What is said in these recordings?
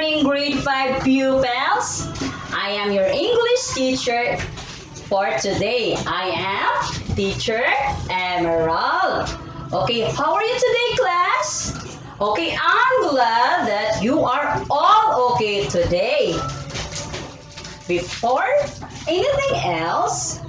morning, grade 5 pupils. I am your English teacher for today. I am Teacher Emerald. Okay, how are you today, class? Okay, I'm glad that you are all okay today. Before anything else,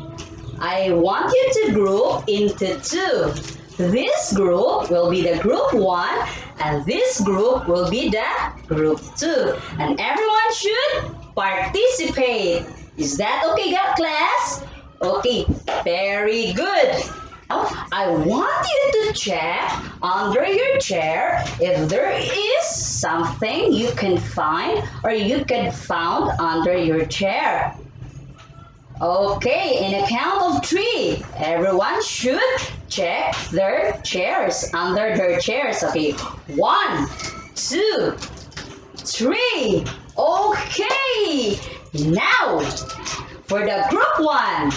I want you to group into two. This group will be the group 1 and this group will be the group 2. And everyone should participate. Is that okay, class? Okay, very good. Now, I want you to check under your chair if there is something you can find or you can found under your chair. Okay, in a count of 3, everyone should check their chairs, under their chairs. Okay, 1, 2, 3. Okay, now for the group 1.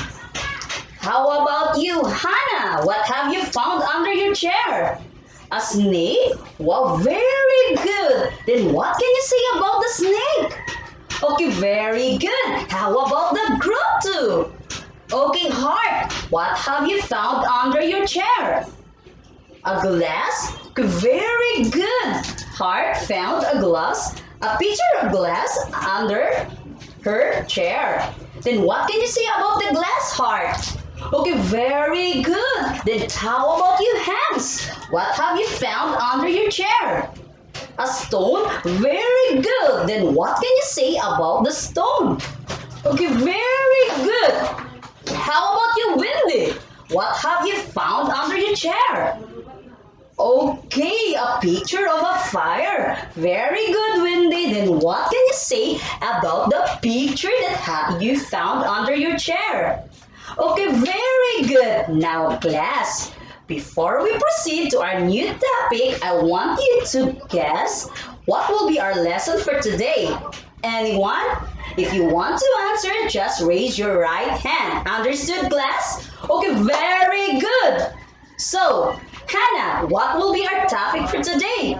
How about you, Hannah? What have you found under your chair? A snake? Wow, very good. Then what can you say about the snake? Okay, very good. How about the group 2? Okay, Heart, what have you found under your chair? A glass? Okay, very good. Heart found a glass, a pitcher of glass under her chair. Then what can you say about the glass, Heart? Okay, very good. Then how about you, Hans? What have you found under your chair? A stone? Very good. Then what can you say about the stone? Okay, very good. How about you, Windy? What have you found under your chair? Okay, a picture of a fire. Very good, Windy. Then what can you say about the picture that you found under your chair? Okay, very good. Now, class, before we proceed to our new topic, I want you to guess what will be our lesson for today. Anyone? If you want to answer, just raise your right hand. Understood, class? Okay, very good. So, Hannah, what will be our topic for today?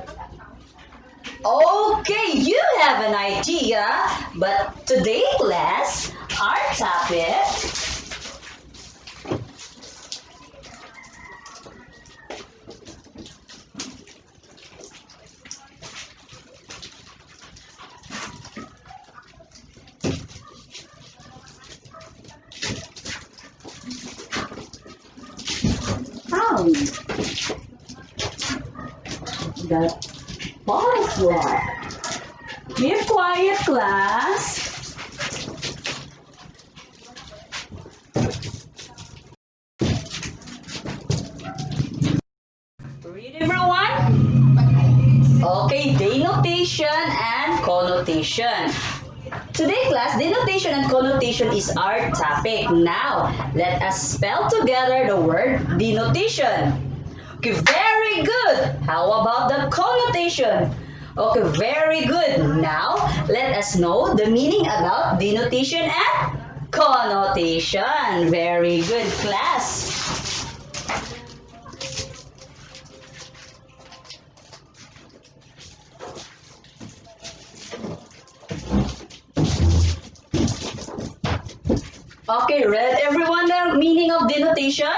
Okay, you have an idea, but today, class, our topic the butterfly. Be quiet, class. Read, everyone. Okay, denotation and connotation. Today, class, denotation and connotation is our topic. Now, let us spell together the word denotation. Okay, very good. How about the connotation? Okay, very good. Now, let us know the meaning about denotation and connotation. Very good, class. Okay, read everyone the meaning of denotation?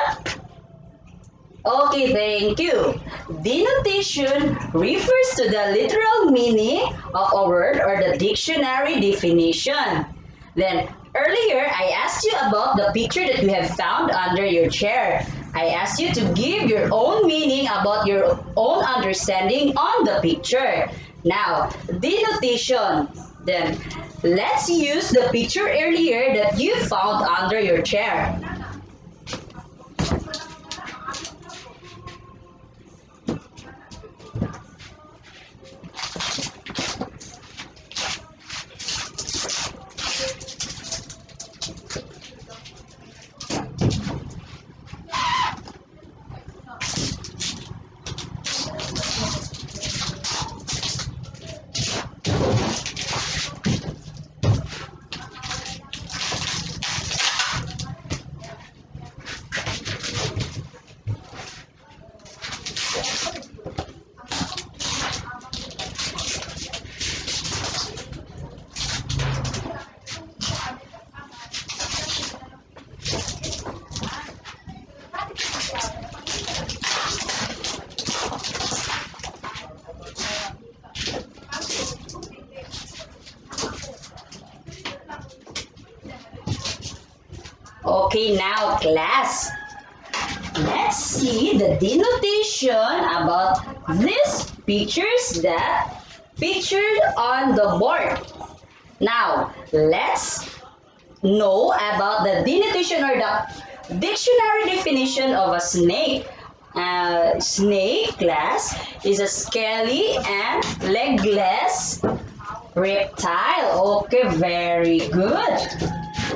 Okay, thank you. Denotation refers to the literal meaning of a word or the dictionary definition. Then, earlier, I asked you about the picture that you have found under your chair. I asked you to give your own meaning about your own understanding on the picture. Now, denotation. Then, let's use the picture earlier that you found under your chair. Okay, now class, let's see the denotation about these pictures that pictured on the board. Now, let's know about the denotation or the dictionary definition of a snake. Snake, class, is a scaly and legless reptile. Okay, very good.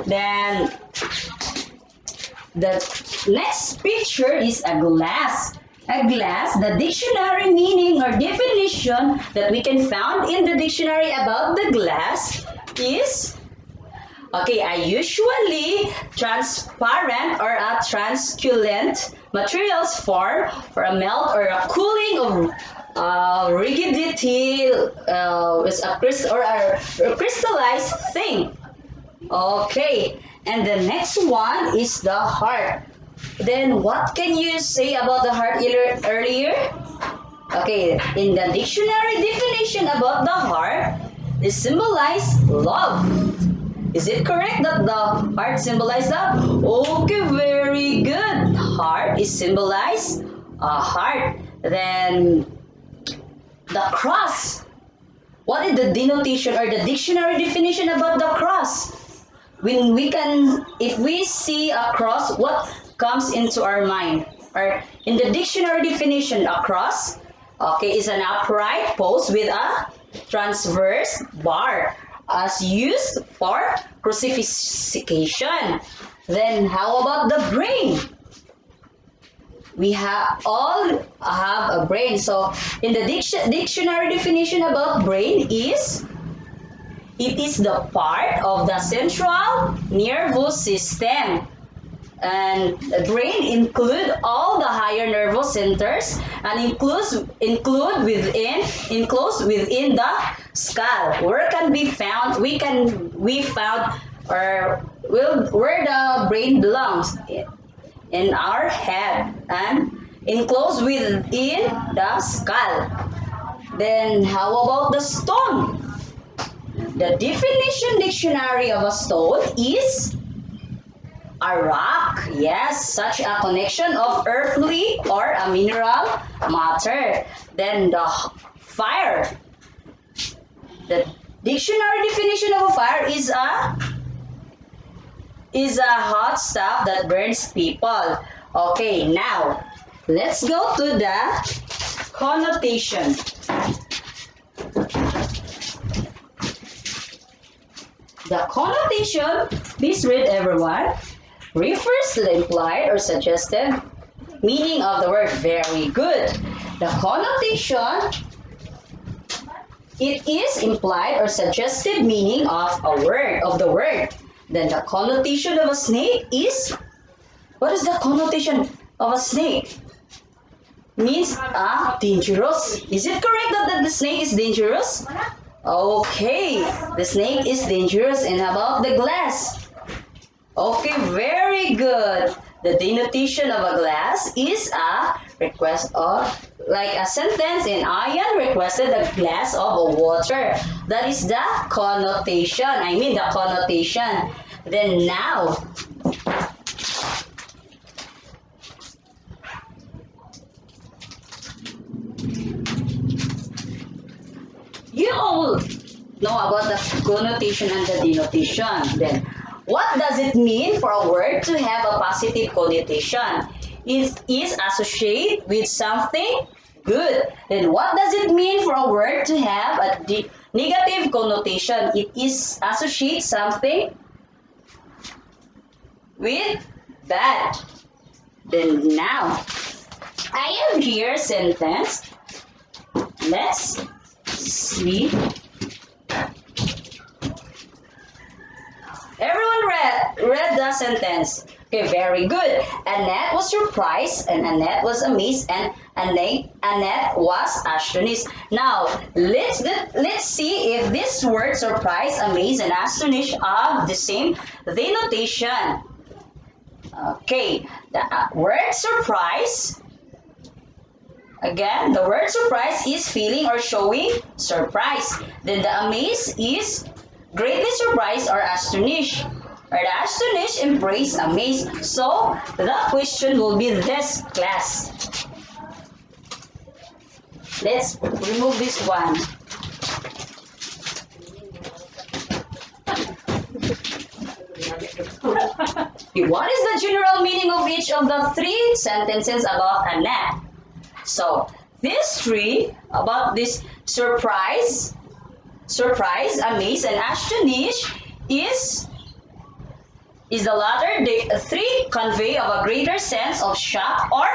Then the next picture is a glass. A glass, the dictionary meaning or definition that we can find in the dictionary about the glass is, okay, a usually transparent or a translucent materials form for a melt or a cooling of rigidity is a crystallized thing. Okay, and the next one is the heart. Then what can you say about the heart earlier? Okay, in the dictionary definition about the heart, it symbolizes love. Is it correct that the heart symbolizes love? Okay, very good. Heart is symbolized a heart. Then the cross. What is the denotation or the dictionary definition about the cross? When we can, if we see a cross, what comes into our mind? Or in the dictionary definition, a cross, okay, is an upright post with a transverse bar as used for crucifixion. Then how about the brain? We all have a brain. So in the dictionary definition about brain is, it is the part of the central nervous system. And the brain include all the higher nervous centers and enclosed within the skull. Where can be found? We found or where the brain belongs in our head and enclosed within the skull. Then how about the stone? The definition dictionary of a stone is a rock, yes, such a connection of earthly or a mineral matter. Then the fire. The dictionary definition of a fire is a hot stuff that burns people. Okay, now let's go to the connotation. The connotation, please read everyone, refers to the implied or suggested meaning of the word. Very good. The connotation, it is implied or suggested meaning of the word. Then the connotation of a snake is, what is the connotation of a snake? Means dangerous. Is it correct that the snake is dangerous? Okay, the snake is dangerous. And about the glass? Okay, very good. The denotation of a glass is a request of, like a sentence in Ian requested a glass of water. That is the connotation. The connotation. Then now, you all know about the connotation and the denotation. Then, what does it mean for a word to have a positive connotation? It is associated with something good. Then, what does it mean for a word to have a negative connotation? It is associate something with bad. Then now, I have here sentence. Let's see. Everyone read the sentence. Okay, very good. Annette was surprised, and Annette was amazed, and Annette was astonished. Now, let's see if this word surprise, amaze, and astonish are the same denotation. Okay, the word surprise. Again, the word surprise is feeling or showing surprise. Then the amaze is greatly surprised or astonished. or the astonished, embraced, amazed. So the question will be this, class. Let's remove this one. What is the general meaning of each of the three sentences about a nap? So, these three about this surprise, amaze, and astonish is the latter. The three convey of a greater sense of shock or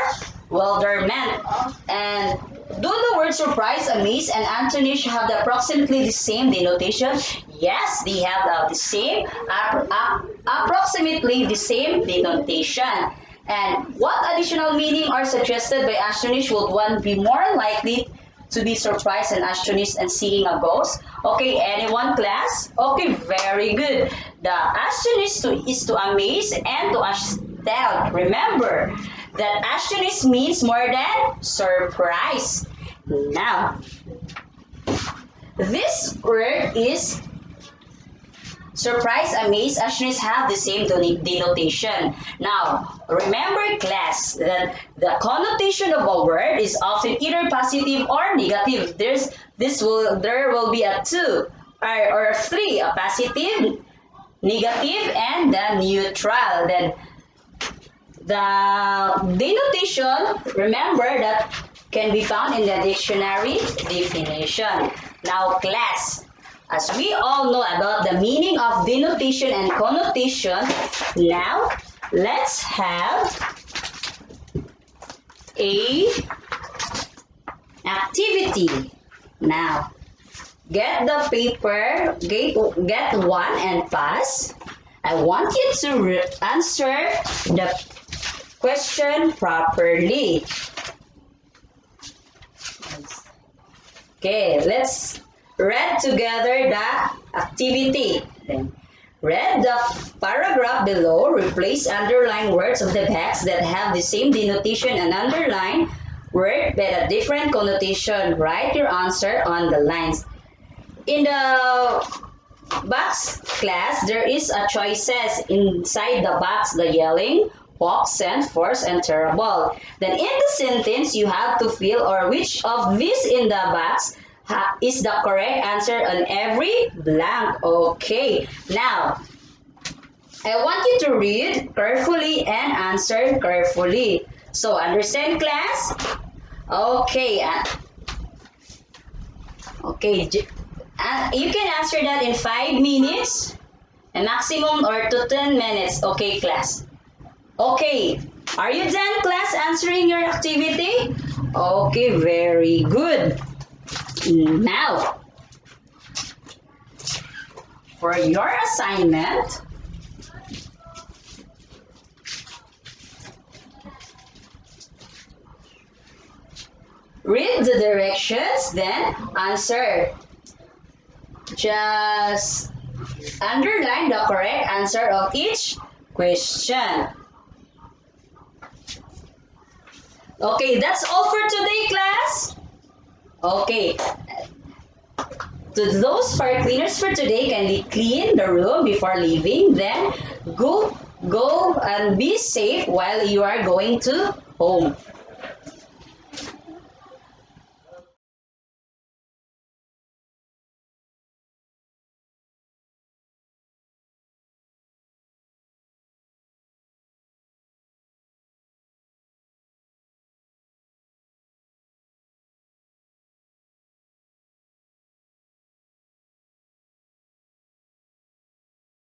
wonderment. And do the words surprise, amaze, and astonish have approximately the same denotation? Yes, they have the same, approximately the same denotation. And what additional meaning are suggested by astonish? Would one be more likely to be surprised and astonished and seeing a ghost? Okay, anyone, class? Okay, very good. The astonished is to amaze and to astound. Remember that astonished means more than surprise. Now, this word is surprise, amaze, astonished have the same denotation. Now, remember, class, that the connotation of a word is often either positive or negative. There will be a two or a three, a positive, negative, and the neutral. Then the denotation, remember, that can be found in the dictionary definition. Now, class, as we all know about the meaning of denotation and connotation, now let's have a activity. Now, get the paper, get one and pass. I want you to answer the question properly. Okay, let's read together the activity. Then, read the paragraph below. Replace underlined words of the text that have the same denotation and underline word with a different connotation. Write your answer on the lines. In the box, class, there is a choices inside the box: the yelling, walk, sent, force, and terrible. Then in the sentence, you have to fill or which of these in the box is the correct answer on every blank. Okay, now I want you to read carefully and answer carefully. So understand, class? Okay. Okay. You can answer that in 5 minutes, a maximum or to 10 minutes. Okay, class. Okay. Are you done, class, answering your activity? Okay, very good. Now, for your assignment, read the directions, then answer. Just underline the correct answer of each question. Okay, that's all for today, class. Okay. To those fire cleaners for today, kindly clean the room before leaving. Then go and be safe while you are going to home.